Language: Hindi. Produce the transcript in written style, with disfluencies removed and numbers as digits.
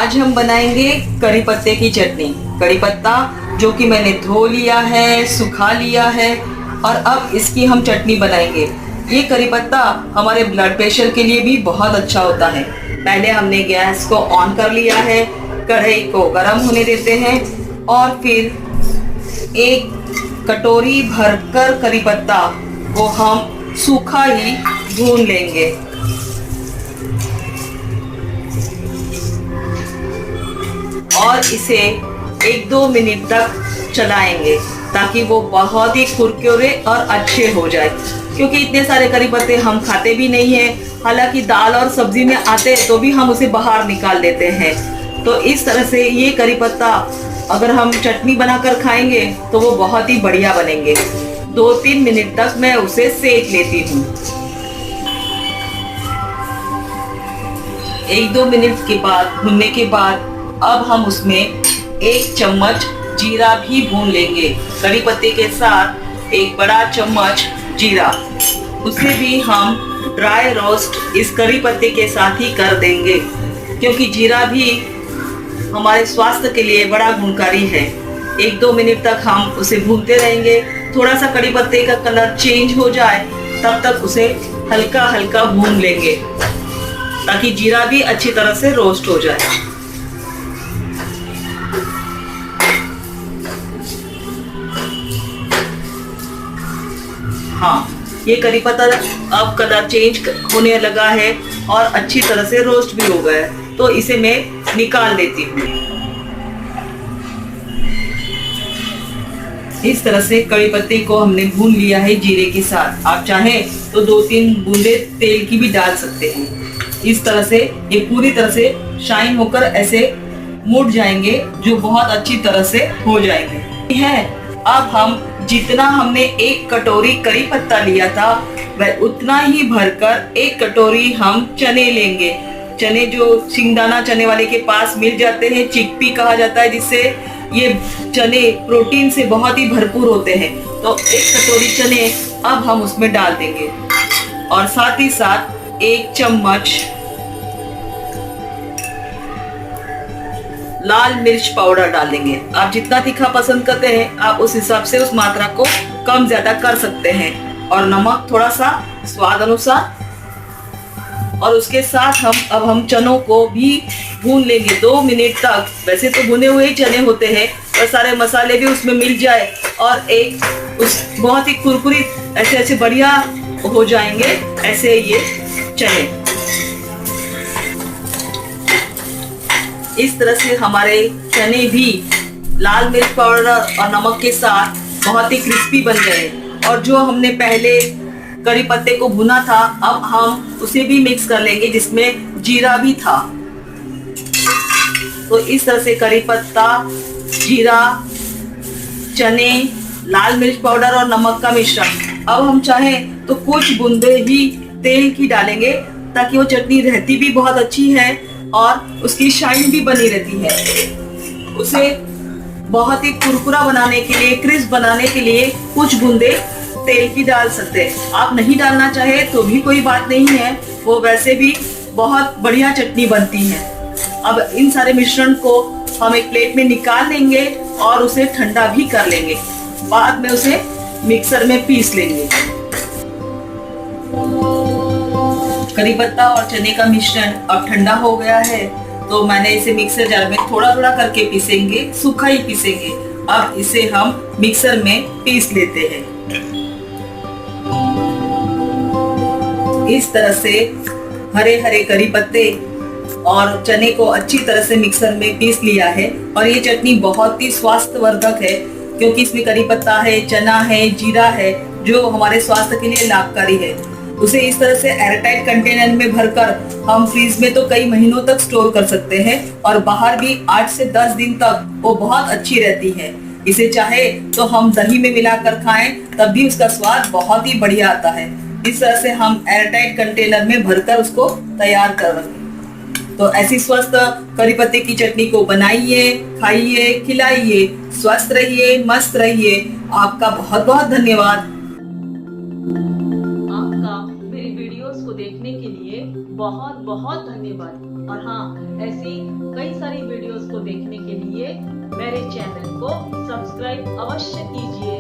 आज हम बनाएंगे करी पत्ते की चटनी। करी पत्ता जो कि मैंने धो लिया है, सुखा लिया है और अब इसकी हम चटनी बनाएंगे। ये करी पत्ता हमारे ब्लड प्रेशर के लिए भी बहुत अच्छा होता है। पहले हमने गैस को ऑन कर लिया है, कढ़ाई को गर्म होने देते हैं और फिर एक कटोरी भरकर करी पत्ता को हम सूखा ही भून लेंगे। और इसे 1-2 मिनट तक चलाएंगे ताकि वो बहुत ही कुरकुरे और अच्छे हो जाए, क्योंकि इतने सारे करी पत्ते हम खाते भी नहीं हैं। हालांकि दाल और सब्जी में आते तो भी हम उसे बाहर निकाल देते हैं। तो इस तरह से ये करी पत्ता अगर हम चटनी बनाकर खाएंगे तो वो बहुत ही बढ़िया बनेंगे। 2-3 मिनट तक मैं उसे सेक लेती हूँ। 1-2 मिनट के बाद भूनने के बाद अब हम उसमें 1 चम्मच जीरा भी भून लेंगे। करी पत्ते के साथ 1 बड़ा चम्मच जीरा, उसे भी हम ड्राई रोस्ट इस करी पत्ते के साथ ही कर देंगे, क्योंकि जीरा भी हमारे स्वास्थ्य के लिए बड़ा गुणकारी है। 1-2 मिनट तक हम उसे भूनते रहेंगे। थोड़ा सा करी पत्ते का कलर चेंज हो जाए तब तक उसे हल्का हल्का भून लेंगे ताकि जीरा भी अच्छी तरह से रोस्ट हो जाए। हाँ, ये करी पत्ता अब कलर चेंज होने लगा है और अच्छी तरह से रोस्ट भी हो गया है, तो इसे मैं निकाल देती हूँ। इस तरह से कड़ी पत्ते को हमने भून लिया है जीरे के साथ। आप चाहें तो 2-3 बूंदे तेल की भी डाल सकते हैं। इस तरह से ये पूरी तरह से शाइन होकर ऐसे मुड़ जाएंगे, जो बहुत अच्छी तरह से हो जाएंगे। है अब हम जितना हमने 1 कटोरी करी पत्ता लिया था वह उतना ही भरकर 1 कटोरी हम चने लेंगे। चने जो सिंगदाना चने वाले के पास मिल जाते हैं, चिकपी कहा जाता है, जिससे ये चने प्रोटीन से बहुत ही भरपूर होते हैं। तो 1 कटोरी चने अब हम उसमें डाल देंगे और साथ ही साथ 1 चम्मच लाल मिर्च पाउडर डाल देंगे। आप जितना तीखा पसंद करते हैं आप उस हिसाब से उस मात्रा को कम ज्यादा कर सकते हैं। और नमक थोड़ा सा स्वाद अनुसार। और उसके साथ हम चनों को भी भून लेंगे 2 मिनट तक। वैसे तो भुने हुए ही चने होते हैं, और सारे मसाले भी उसमें मिल जाए और एक उस बहुत ही कुरकुरी ऐसे बढ़िया हो जाएंगे ऐसे ये चने। इस तरह से हमारे चने भी लाल मिर्च पाउडर और नमक के साथ बहुत ही क्रिस्पी बन गए। और जो हमने पहले करी पत्ते को भुना था अब हम उसे भी मिक्स कर लेंगे, जिसमें जीरा भी था। तो इस तरह से करी पत्ता, जीरा, चने, लाल मिर्च पाउडर और नमक का मिश्रण। अब हम चाहें तो कुछ बूंदे ही तेल की डालेंगे ताकि वो चटनी रहती भी बहुत अच्छी है और उसकी शाइन भी बनी रहती है। उसे बहुत ही कुरकुरा बनाने के लिए, क्रिस्प बनाने के लिए कुछ बूंदे तेल की डाल सकते हैं। आप नहीं डालना चाहे तो भी कोई बात नहीं है, वो वैसे भी बहुत बढ़िया चटनी बनती है। अब इन सारे मिश्रण को हम एक प्लेट में निकाल लेंगे और उसे ठंडा भी कर लेंगे। बाद में उसे मिक्सर में पीस लेंगे। करी पत्ता और चने का मिश्रण अब ठंडा हो गया है, तो मैंने इसे मिक्सर जार में थोड़ा थोड़ा करके पीसेंगे, सूखा ही पीसेंगे। अब इसे हम मिक्सर में पीस लेते हैं। इस तरह से हरे हरे करी पत्ते और चने को अच्छी तरह से मिक्सर में पीस लिया है। और ये चटनी बहुत ही स्वास्थ्यवर्धक है, क्योंकि इसमें करी पत्ता है, चना है, जीरा है, जो हमारे स्वास्थ्य के लिए लाभकारी है। उसे इस तरह से एयरटाइट कंटेनर में भरकर हम फ्रीज में तो कई महीनों तक स्टोर कर सकते हैं और बाहर भी 8 से 10 दिन तक वो बहुत अच्छी रहती है। इसे चाहे तो हम दही में मिलाकर खाएं तब भी उसका स्वाद बहुत ही बढ़िया आता है। इस तरह से हम एयरटाइट कंटेनर में भरकर उसको तैयार कर रखें। तो ऐसी स्वस्थ करी पत्ते की चटनी को बनाइए, खाइए, खिलाइए, स्वस्थ रहिए, मस्त रहिए। आपका बहुत बहुत धन्यवाद। मेरी वीडियोस को देखने के लिए बहुत बहुत धन्यवाद। और हाँ, ऐसी कई सारी वीडियोस को देखने के लिए मेरे चैनल को सब्सक्राइब अवश्य कीजिए।